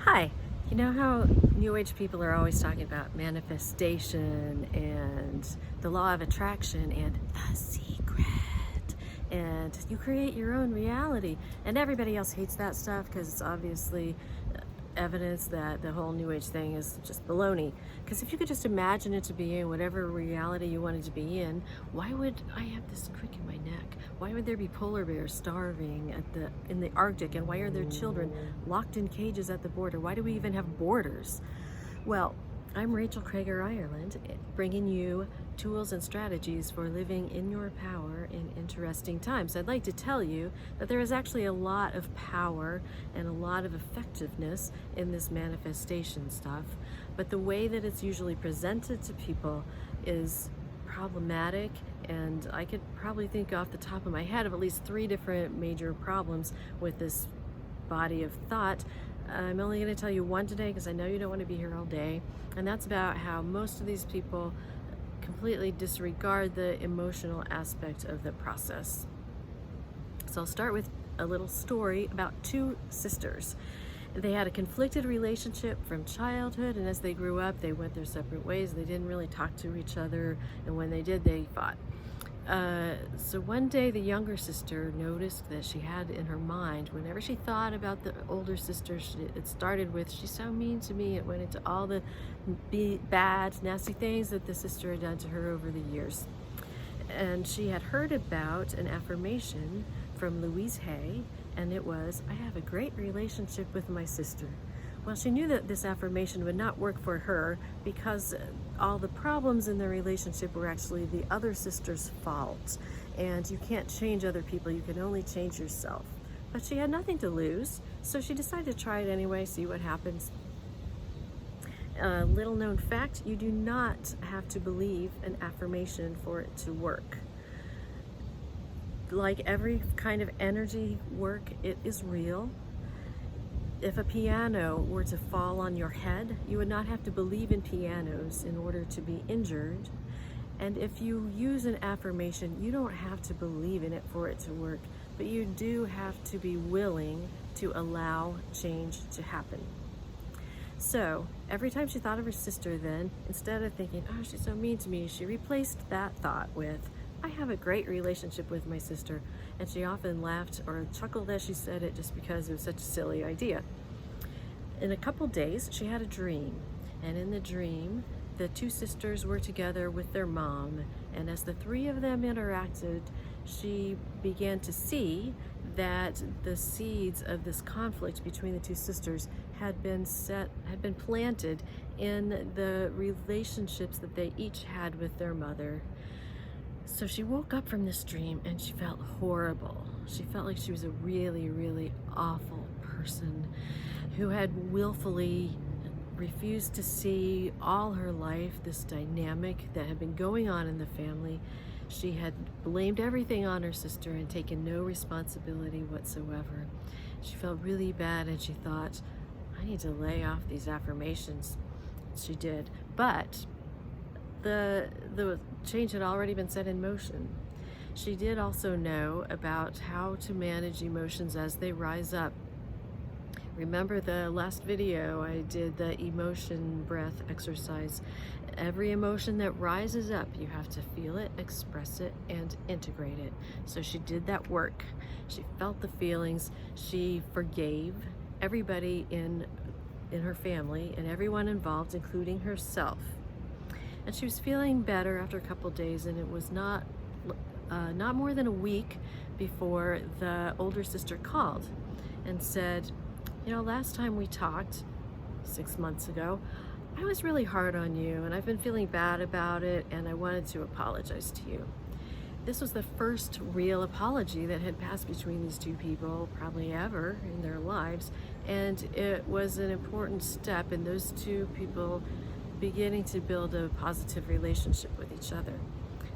Hi. You know how New Age people are always talking about manifestation and the law of attraction and the secret, and you create your own reality, and everybody else hates that stuff because it's obviously evidence that the whole New Age thing is just baloney. Because if you could just imagine it to be in whatever reality you wanted to be in, why would I have this crick in my neck? Why would there be polar bears starving in the Arctic? And why are there children locked in cages at the border? Why do we even have borders? Well, I'm Rachel Krager Ireland, bringing you tools and strategies for living in your power in interesting times. I'd like to tell you that there is actually a lot of power and a lot of effectiveness in this manifestation stuff, but the way that it's usually presented to people is problematic, and I could probably think off the top of my head of at least 3 different major problems with this body of thought. I'm only going to tell you one today because I know you don't want to be here all day, and that's about how most of these people completely disregard the emotional aspect of the process. So I'll start with a little story about 2 sisters. They had a conflicted relationship from childhood, and as they grew up, they went their separate ways. They didn't really talk to each other, and when they did, they fought. So one day the younger sister noticed that she had in her mind, whenever she thought about the older sister, it started with, "She's so mean to me." It went into all the bad, nasty things that the sister had done to her over the years. And she had heard about an affirmation from Louise Hay, and it was, "I have a great relationship with my sister." Well, she knew that this affirmation would not work for her because all the problems in the relationship were actually the other sister's fault. And you can't change other people, you can only change yourself. But she had nothing to lose, so she decided to try it anyway, see what happens. Little known fact, you do not have to believe an affirmation for it to work. Like every kind of energy work, it is real. If a piano were to fall on your head, you would not have to believe in pianos in order to be injured. And if you use an affirmation, you don't have to believe in it for it to work, but you do have to be willing to allow change to happen. So every time she thought of her sister then, instead of thinking, "Oh, she's so mean to me," she replaced that thought with, "I have a great relationship with my sister." And she often laughed or chuckled as she said it just because it was such a silly idea. In a couple days, she had a dream. And in the dream, the 2 sisters were together with their mom. And as the 3 of them interacted, she began to see that the seeds of this conflict between the 2 sisters had been planted in the relationships that they each had with their mother. So she woke up from this dream and she felt horrible. She felt like she was a really, really awful person who had willfully refused to see all her life this dynamic that had been going on in the family. She had blamed everything on her sister and taken no responsibility whatsoever. She felt really bad and she thought, "I need to lay off these affirmations." She did, but the change had already been set in motion. She did also know about how to manage emotions as they rise up. Remember the last video I did the emotion breath exercise. Every emotion that rises up, you have to feel it, express it, and integrate it. So she did that work. She felt the feelings. She forgave everybody in her family and everyone involved, including herself. And she was feeling better after a couple days, and it was not more than a week before the older sister called and said, "You know, last time we talked, 6 months ago, I was really hard on you, and I've been feeling bad about it, and I wanted to apologize to you." This was the first real apology that had passed between these 2 people, probably ever in their lives, and it was an important step in those 2 people beginning to build a positive relationship with each other.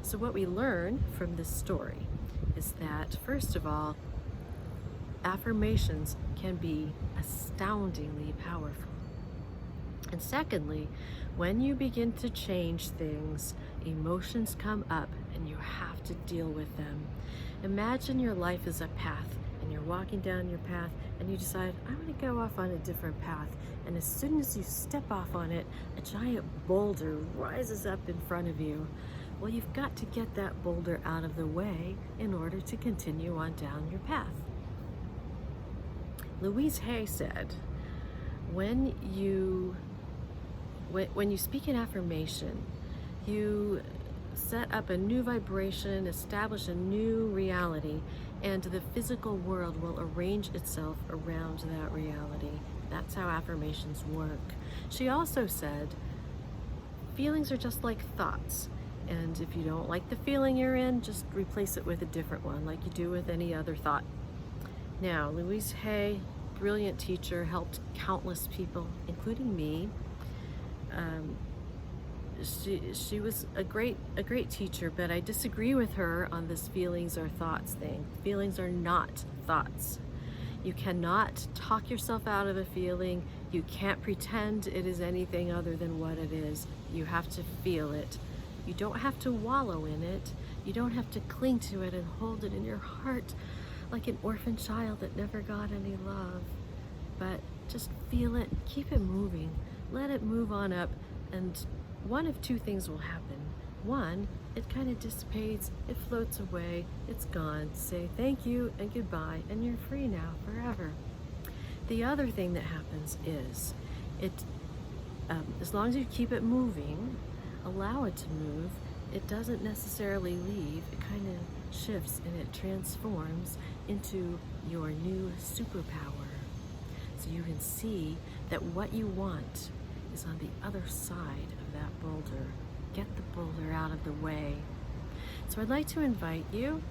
So what we learn from this story is that, first of all, affirmations can be astoundingly powerful. And secondly, when you begin to change things, emotions come up and you have to deal with them. Imagine your life is a path and you're walking down your path and you decide, I'm going to go off on a different path. And as soon as you step off on it, a giant boulder rises up in front of you. Well, you've got to get that boulder out of the way in order to continue on down your path. Louise Hay said, when you speak an affirmation, you set up a new vibration, establish a new reality, and the physical world will arrange itself around that reality. That's how affirmations work. She also said, feelings are just like thoughts. And if you don't like the feeling you're in, just replace it with a different one, like you do with any other thought. Now, Louise Hay, brilliant teacher, helped countless people, including me. She was a great teacher, but I disagree with her on this feelings are thoughts thing. Feelings are not thoughts. You cannot talk yourself out of a feeling. You can't pretend it is anything other than what it is. You have to feel it. You don't have to wallow in it. You don't have to cling to it and hold it in your heart like an orphan child that never got any love. But just feel it, keep it moving, let it move on up, and one of two things will happen. One, it kind of dissipates, it floats away, it's gone. Say thank you and goodbye, and you're free now forever. The other thing that happens is, as long as you keep it moving, allow it to move, it doesn't necessarily leave, it kind of shifts and it transforms into your new superpower. So you can see that what you want is on the other side of that boulder. Get the boulder out of the way. So I'd like to invite you,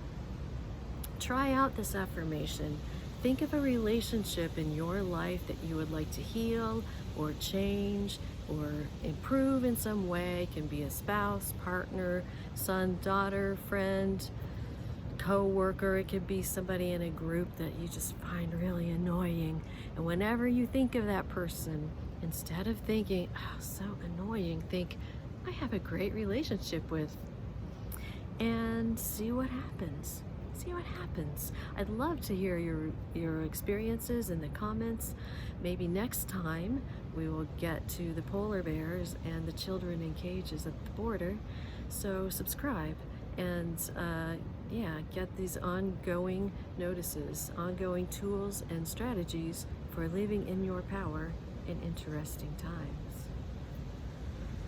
try out this affirmation. Think of a relationship in your life that you would like to heal or change or improve in some way. It can be a spouse, partner, son, daughter, friend, co-worker. It could be somebody in a group that you just find really annoying. And whenever you think of that person, instead of thinking, oh, so annoying, think, I have a great relationship with, and see what happens. See what happens. I'd love to hear your experiences in the comments. Maybe next time we will get to the polar bears and the children in cages at the border. So subscribe and get these ongoing notices, ongoing tools and strategies for living in your power in interesting times.